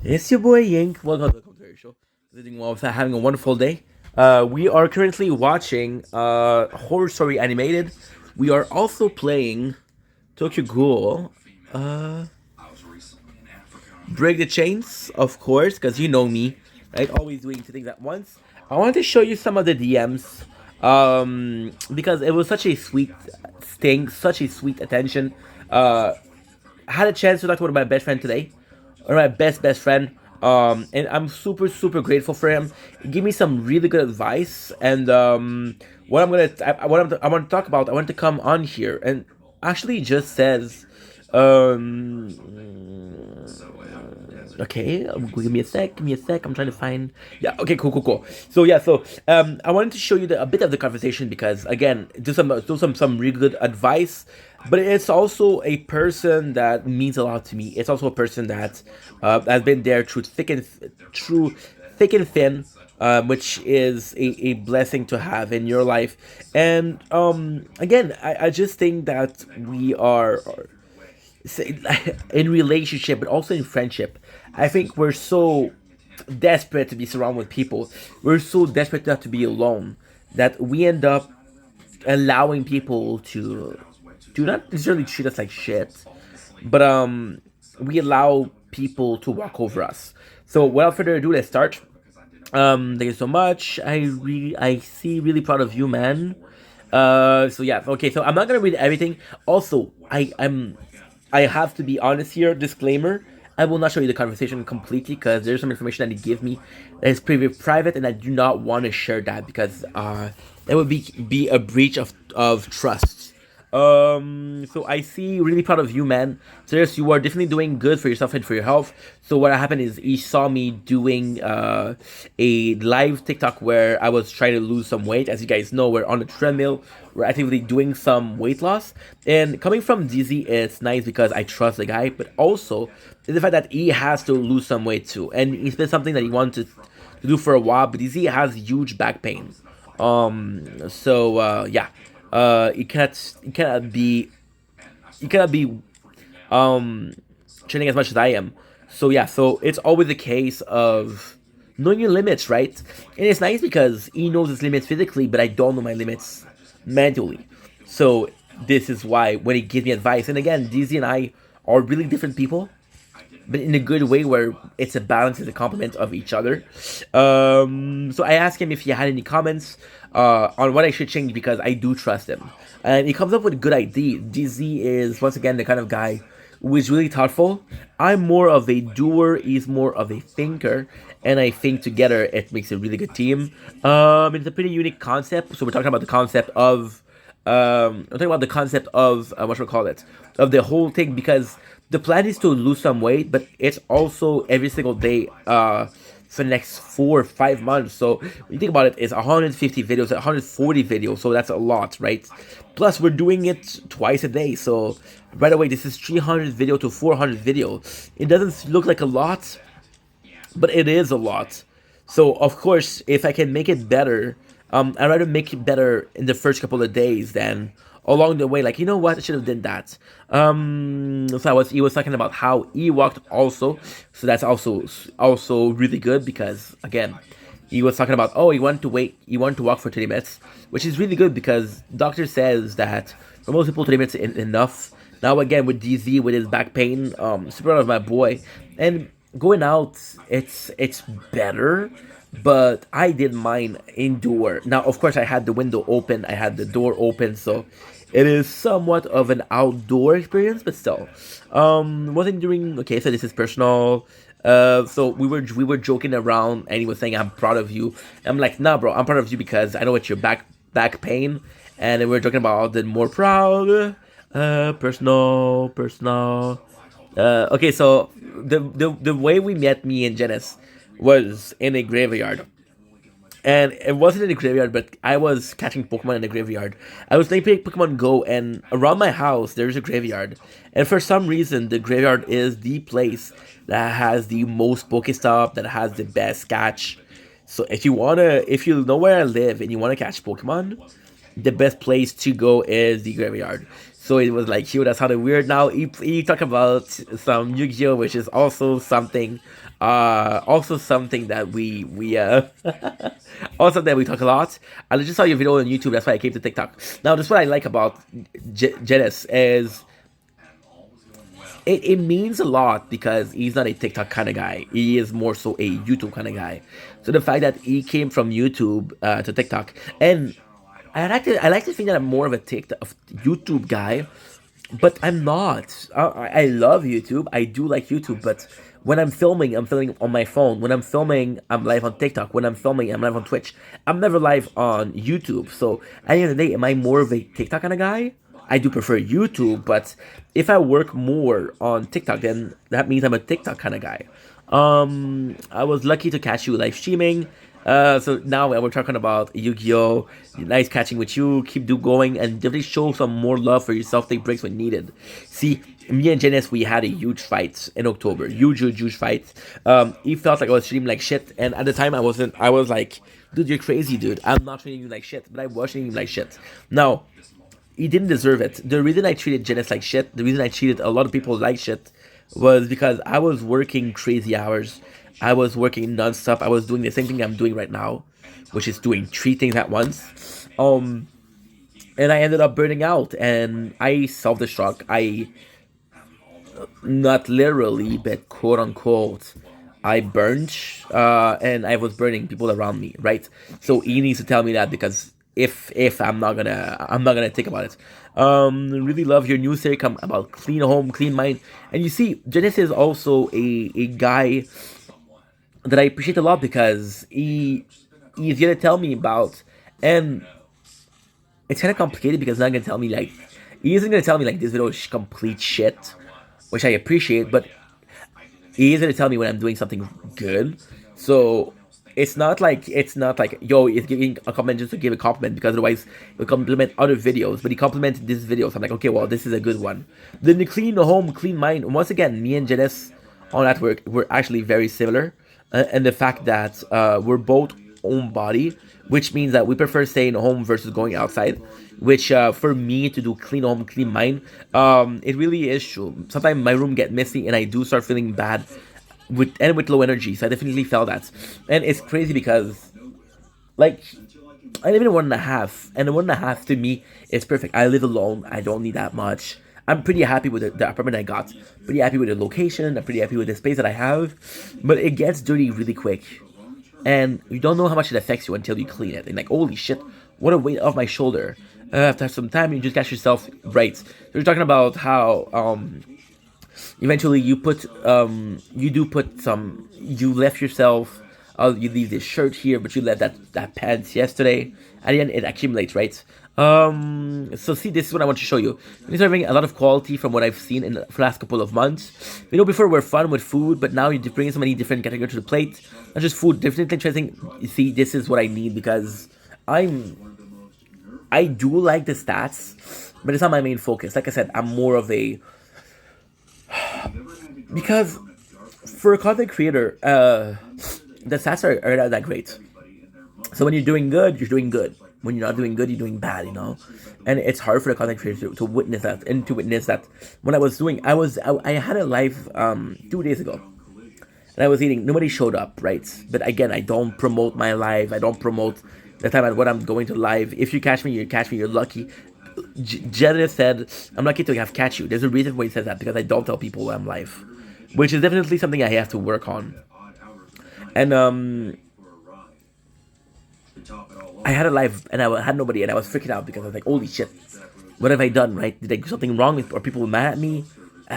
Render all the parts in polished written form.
It's your boy Yink. Welcome to the commentary show. Doing well, having a wonderful day. We are currently watching Horror Story Animated. We are also playing Tokyo Ghoul. Uh, Break the Chains, of course, because you know me, right? Always doing two things at once. I wanted to show you some of the DMs because it was such a sweet thing, such a sweet attention. I had a chance to talk to one of my best friend today, or my best friend. And I'm super grateful for him. He gave me some really good advice, and what I want to talk about. I want to come on here and actually just says, um, okay, give me a sec. Give me a sec. I'm trying to find. Yeah. Okay. Cool. So yeah. So I wanted to show you a bit of the conversation because again, do some really good advice, but it's also a person that means a lot to me. It's also a person that has been there through thick and thin. Which is a blessing to have in your life, and again, I just think that we are in relationship but also in friendship. I think we're so desperate to be surrounded with people, we're so desperate not to be alone, that we end up allowing people to do not necessarily treat us like shit, but we allow people to walk over us. So without further ado, let's start. Thank you so much. I see really proud of you, man. So yeah, okay, so I'm not gonna read everything. Also, I have to be honest here. Disclaimer: I will not show you the conversation completely because there's some information that he gave me that is pretty private, and I do not want to share that because that would be a breach of trust. So I see really proud of you, man. Serious, you are definitely doing good for yourself and for your health. So what happened is he saw me doing a live TikTok where I was trying to lose some weight. As you guys know, we're on the treadmill. We're actively doing some weight loss. And coming from DZ, it's nice because I trust the guy, but also the fact that he has to lose some weight too. And it's been something that he wanted to do for a while, but DZ has huge back pain. Yeah, you cannot be um training as much as I am. So yeah, so it's always a case of knowing your limits, right? And it's nice because he knows his limits physically, but I don't know my limits mentally. So this is why when he gives me advice, and again, DZ and I are really different people, but in a good way where it's a balance, it's a complement of each other. So I asked him if he had any comments on what I should change because I do trust him, and he comes up with a good idea. DZ is once again the kind of guy who is really thoughtful. I'm more of a doer. He's more of a thinker, and I think together it makes a really good team. It's a pretty unique concept. So we're talking about the concept of I'm talking about the concept of what should we call it, of the whole thing, because the plan is to lose some weight, but it's also every single day for the next 4 or 5 months. So when you think about it, it's 150 videos, 140 videos, so that's a lot, right? Plus we're doing it twice a day, so right away this is 300 video to 400 video. It doesn't look like a lot, but it is a lot. So of course, if I can make it better, I'd rather make it better in the first couple of days than along the way. Like, you know what, I should have done that. So he was talking about how he walked also. So that's also really good because again, he was talking about, oh, he wanted to walk for 30 minutes, which is really good because doctor says that for most people 30 minutes is enough. Now again with DZ with his back pain, super proud of my boy. And going out, it's better, but I did mine indoor. Now of course I had the window open, I had the door open, so it is somewhat of an outdoor experience, but still. Wasn't doing okay, so this is personal. So we were joking around, and he was saying, "I'm proud of you." And I'm like, "Nah, bro, I'm proud of you because I know it's your back pain." And then we were joking about the more proud, personal. Okay, so the way we met, me and Janice, was in a graveyard, and it wasn't in the graveyard, but I was catching Pokemon in the graveyard. I was playing Pokemon Go, and around my house there's a graveyard, and for some reason the graveyard is the place that has the most Pokestop, that has the best catch. So if you know where I live and you wanna catch Pokemon, the best place to go is the graveyard. So it was like, yo, that sounded weird. Now he talk about some Yu-Gi-Oh, which is also something that we also that we talk a lot. I just saw your video on YouTube. That's why I came to TikTok. Now, this is what I like about Jenis is it means a lot because he's not a TikTok kind of guy. He is more so a YouTube kind of guy. So the fact that he came from YouTube to TikTok, and I like to think that I'm more of a TikTok of YouTube guy, but I'm not. I love YouTube. I do like YouTube, but when I'm filming on my phone. When I'm filming, I'm live on TikTok. When I'm filming, I'm live on Twitch. I'm never live on YouTube. So at the end of the day, am I more of a TikTok kind of guy? I do prefer YouTube, but if I work more on TikTok, then that means I'm a TikTok kind of guy. I was lucky to catch you live streaming. So now we're talking about Yu-Gi-Oh! Nice catching with you. Keep do going and definitely show some more love for yourself. Take breaks when needed. See, me and Janice, we had a huge fight in October. Huge fight. He felt like I was treating him like shit, and at the time I wasn't. I was like, dude, you're crazy, dude. I'm not treating you like shit, but I was treating him like shit. Now, he didn't deserve it. The reason I treated Janice like shit, the reason I treated a lot of people like shit, was because I was working crazy hours. I was working nonstop. I was doing the same thing I'm doing right now, which is doing three things at once. And I ended up burning out, and I self-destruct. I not literally, but quote unquote, I burned, and I was burning people around me, right? So he needs to tell me that because if I'm not gonna think about it. Really love your news here come about clean home, clean mind, and you see, Janice is also a guy that I appreciate a lot because he's gonna tell me about, and it's kind of complicated because he's not gonna tell me like he isn't gonna tell me like this video is complete shit, which I appreciate, but he is gonna tell me when I'm doing something good. So it's not like yo, he's giving a comment just to give a compliment because otherwise he'll compliment other videos. But he complimented this video, so I'm like, okay, well, this is a good one. Then the clean home, clean mind. Once again, me and Janice on that work, we're actually very similar, and the fact that we're both homebody, which means that we prefer staying home versus going outside. Which for me to do clean home, clean mind, it really is true. Sometimes my room get messy and I do start feeling bad with low energy. So I definitely felt that, and it's crazy because like I live in a 1.5, and the 1.5 to me is perfect. I live alone. I don't need that much. I'm pretty happy with the apartment I got. Pretty happy with the location. I'm pretty happy with the space that I have. But it gets dirty really quick. And you don't know how much it affects you until you clean it. And like, holy shit, what a weight off my shoulder. After some time, you just catch yourself right. So you're talking about how eventually you left yourself, you leave this shirt here, but you left that pants yesterday. At the end, it accumulates, right? So see, this is what I want to show you. You're having a lot of quality from what I've seen in the last couple of months. Before we're fun with food, but now you're bringing so many different categories to the plate. Not just food, different interesting. You see, this is what I need because I do like the stats, but it's not my main focus. Like I said, I'm more of a because for a content creator, the stats are not that great. So when you're doing good, you're doing good. When you're not doing good, you're doing bad, And it's hard for the content creator to witness that and to witness that. When I was doing, I had a live 2 days ago, and I was eating. Nobody showed up, right? But again, I don't promote my live. I don't promote the time at what I'm going to live. If you catch me, you catch me. You're lucky. Jenna said, "I'm lucky to have catch you." There's a reason why he says that because I don't tell people I'm live, which is definitely something I have to work on. And I had a live and I had nobody and I was freaking out because I was like, holy shit, what have I done, right? Did I do something wrong? Or people mad at me?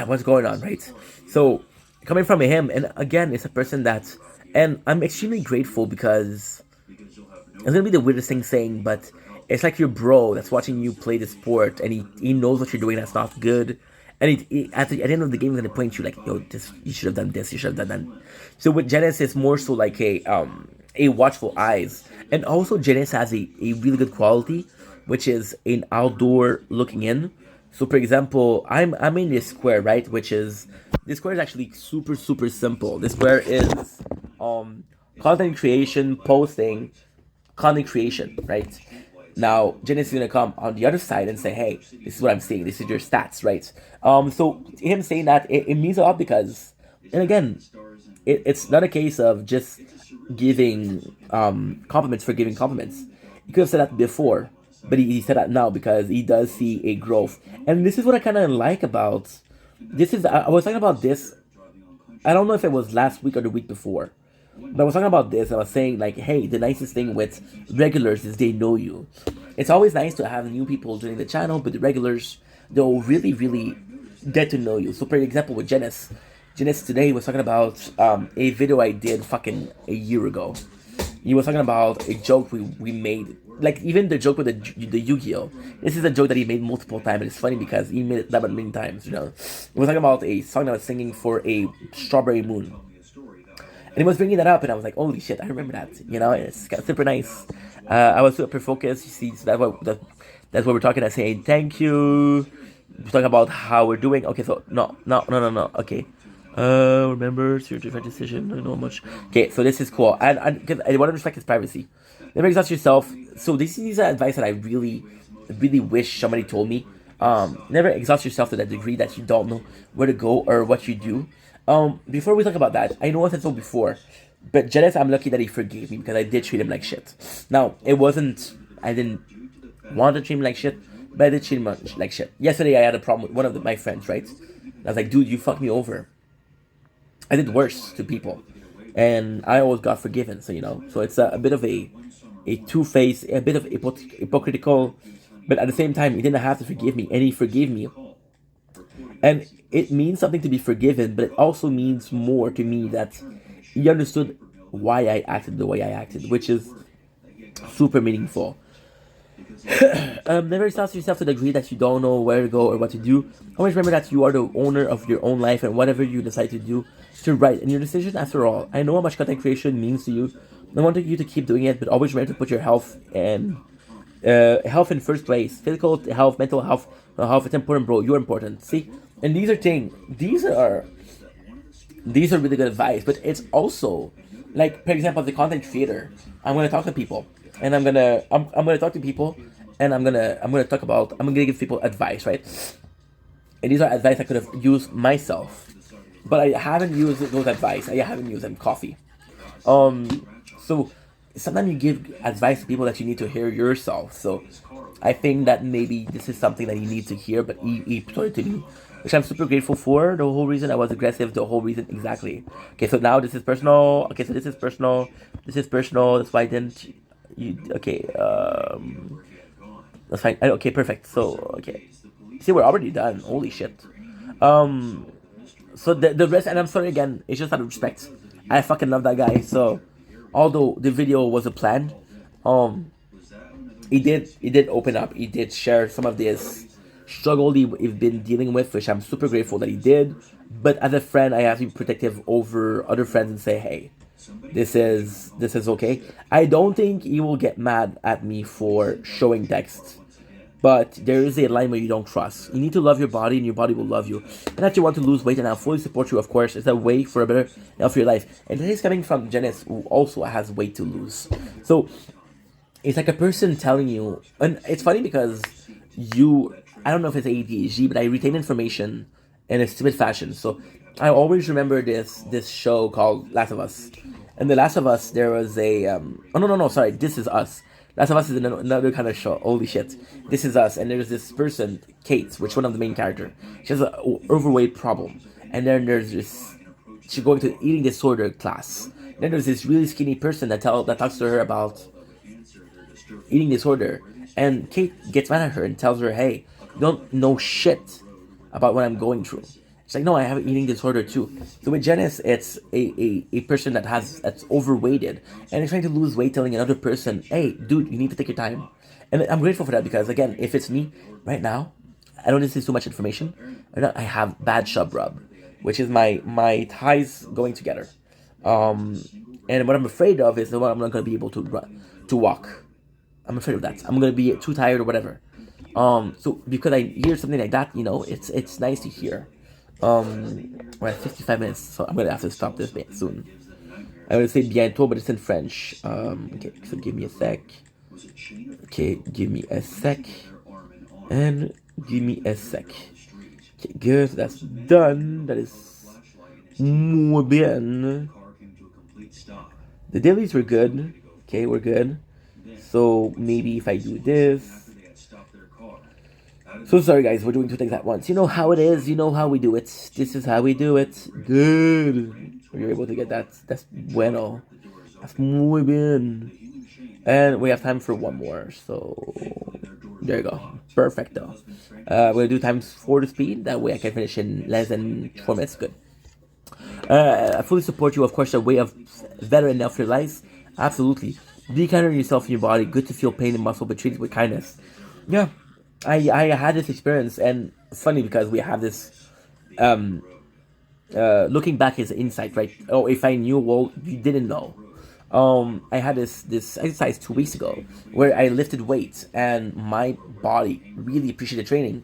What's going on, right? So, coming from him, and again, it's a person that, and I'm extremely grateful because it's gonna be the weirdest thing saying, but it's like your bro that's watching you play the sport and he knows what you're doing that's not good. And at the end of the game, he's gonna point you like, yo, this you should have done this, you should have done that. So with Janice, it's more so like a watchful eyes, and also Janice has a really good quality, which is an outdoor looking in. So for example, I'm in this square, right? Which is this square is actually super simple. This square is content creation, posting, content creation, right? Now, Janice is gonna come on the other side and say, "Hey, this is what I'm seeing. This is your stats, right?" So him saying that it means a lot because, and again, it's not a case of just giving compliments for giving compliments. He could have said that before, but he said that now because he does see a growth, and this is what I kind of like about. This is I was talking about this. I don't know if it was last week or the week before, but I was talking about this. I was saying like, hey, the nicest thing with regulars is they know you. It's always nice to have new people joining the channel, but the regulars they'll really, really get to know you. So, for example, with Janice today was talking about a video I did fucking a year ago. He was talking about a joke we made. Like, even the joke with the Yu-Gi-Oh! This is a joke that he made multiple times, and it's funny because he made it that many times, you know. He was talking about a song that I was singing for a Strawberry Moon. And he was bringing that up, and I was like, holy shit, I remember that. You know, it's super nice. I was super focused. You see, so that's what we're talking. I saying thank you. We're talking about how we're doing. Okay, so no. Okay. Remember, it's your different decision. I don't know much. Okay, so this is cool. And because I want to respect his privacy. Never exhaust yourself. So this is advice that I really, really wish somebody told me. Never exhaust yourself to that degree that you don't know where to go or what you do. Before we talk about that, I know I said so before, but Janice, I'm lucky that he forgave me because I did treat him like shit. Now, it wasn't, I didn't want to treat him like shit, but I did treat him like shit. Yesterday, I had a problem with one of my friends, right? I was like, dude, you fucked me over. I did worse to people, and I always got forgiven. So you know, so it's a bit of a two-faced, a bit of hypocritical, but at the same time, he didn't have to forgive me, and he forgave me. And it means something to be forgiven, but it also means more to me that he understood why I acted the way I acted, which is super meaningful. Never stop yourself to the degree that you don't know where to go or what to do. Always remember that you are the owner of your own life, and whatever you decide to do, you're right in your decision. After all, I know how much content creation means to you. I want you to keep doing it, but always remember to put your health and health in first place. Physical health, mental health, it's important, bro. You're important. See, and these are things. These are really good advice. But it's also like, for example, as a content creator, I'm gonna talk to people, and I'm gonna talk to people, and I'm gonna talk about. I'm gonna give people advice, right? And these are advice I could have used myself, but I haven't used those advice. I haven't used them. Coffee. So sometimes you give advice to people that you need to hear yourself. So I think that maybe this is something that you need to hear, but he told it to me, which I'm super grateful for. The whole reason I was aggressive, the whole reason exactly. Okay, so now this is personal. Okay, so this is personal. This is personal. That's why I didn't. You okay? That's fine. Okay, perfect. So okay, see, we're already done. Holy shit. So the rest, and I'm sorry again. It's just out of respect. I fucking love that guy. So although the video was a plan, he did open up. He did share some of this struggle he's been dealing with, which I'm super grateful that he did. But as a friend, I have to be protective over other friends and say, hey, this is okay. I don't think he will get mad at me for showing text. But there is a line where you don't cross. You need to love your body, and your body will love you. And that you want to lose weight, and I fully support you, of course. It's a way for a better health for your life. And this is coming from Janice, who also has weight to lose. So it's like a person telling you, and it's funny because I don't know if it's ADHD, but I retain information in a stupid fashion. So I always remember this show called Last of Us. And The Last of Us, there was a, oh no, sorry, This Is Us. Last of Us is another kind of show. Holy shit. This Is Us. And there's this person, Kate, which one of the main character. She has an overweight problem. And then there's this, she's going to eating disorder class. Then there's this really skinny person that talks to her about eating disorder. And Kate gets mad at her and tells her, hey, you don't know shit about what I'm going through. She's like, no, I have an eating disorder too. So with Janice, it's a person that's overweighted and is trying to lose weight, telling another person, hey, dude, you need to take your time. And I'm grateful for that because, again, if it's me right now, I don't need to see too much information. I have bad shub rub, which is my thighs going together. And what I'm afraid of is that I'm not going to be able to walk. I'm afraid of that. I'm going to be too tired or whatever. So because I hear something like that, it's nice to hear. We're at 55 minutes, so I'm gonna have to stop this soon. I would say bientôt, but it's in French. Okay, so give me a sec. Okay, give me a sec. And give me a sec. Okay, good. That's done. That is muy bien. The dailies were good. Okay, we're good. So maybe if I do this. So sorry, guys. We're doing two things at once. You know how it is. You know how we do it. This is how we do it. Good. You're able to get that. That's bueno. That's muy bien. And we have time for one more. So there you go. Perfecto. We're gonna do times 4 to speed. That way I can finish in less than 4 minutes. Good. I fully support you. Of course, a way of veteran of your life. Absolutely. Be kind on yourself and your body. Good to feel pain and muscle, but treat it with kindness. Yeah, I had this experience, and it's funny because we have this. Um, Looking back is insight, right? Oh, if I knew, well, you didn't know. I had this exercise 2 weeks ago where I lifted weights, and my body really appreciated training.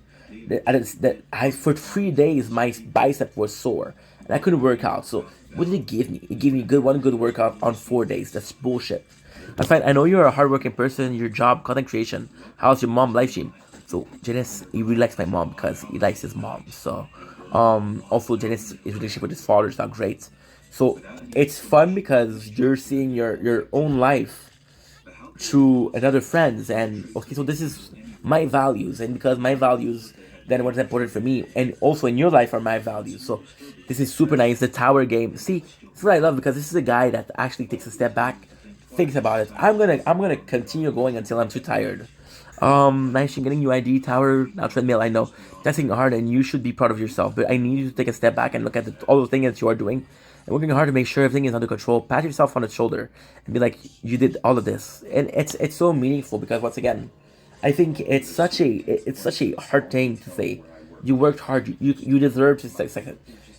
For 3 days my bicep was sore and I couldn't work out. So what did it give me? It gave me one good workout on 4 days. That's bullshit. That's fine. I know you're a hardworking person. Your job, content creation. How's your mom life stream? So Janice, he really likes my mom because he likes his mom. So also Janice's relationship with his father is not great. So it's fun because you're seeing your own life through another friends. And okay, so this is my values, and because my values, then what's important for me and also in your life are my values. So this is super nice. The tower game, see, it's what I love because this is a guy that actually takes a step back, thinks about it. I'm gonna continue going until I'm too tired. Nice, getting you ID tower, now treadmill. I know testing hard, and you should be proud of yourself. But I need you to take a step back and look at all the things that you are doing, and working hard to make sure everything is under control. Pat yourself on the shoulder and be like, you did all of this, and it's so meaningful because once again, I think it's such a hard thing to say. You worked hard. You deserve this success.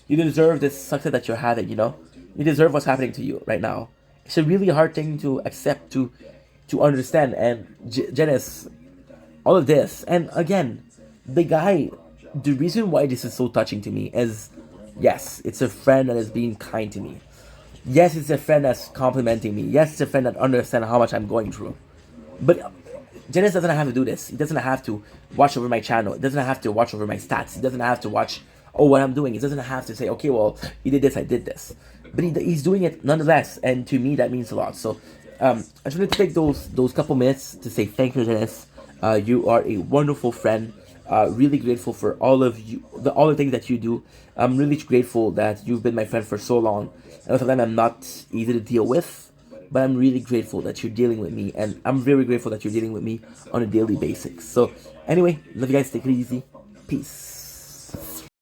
You deserve this success that you're having. You deserve what's happening to you right now. It's a really hard thing to accept, to understand. And Janice, all of this, and again, the guy. The reason why this is so touching to me is, yes, it's a friend that is being kind to me. Yes, it's a friend that's complimenting me. Yes, it's a friend that understands how much I'm going through. But Janice doesn't have to do this. He doesn't have to watch over my channel. He doesn't have to watch over my stats. He doesn't have to watch, what I'm doing. He doesn't have to say, okay, well, he did this, I did this. But he's doing it nonetheless, and to me that means a lot. So I just wanted to take those couple minutes to say thank you, Janice. You are a wonderful friend. Really grateful for all of you, all the things that you do. I'm really grateful that you've been my friend for so long. And sometimes I'm not easy to deal with, but I'm really grateful that you're dealing with me, and I'm very grateful that you're dealing with me on a daily basis. So anyway, love you guys. Take it easy. Peace.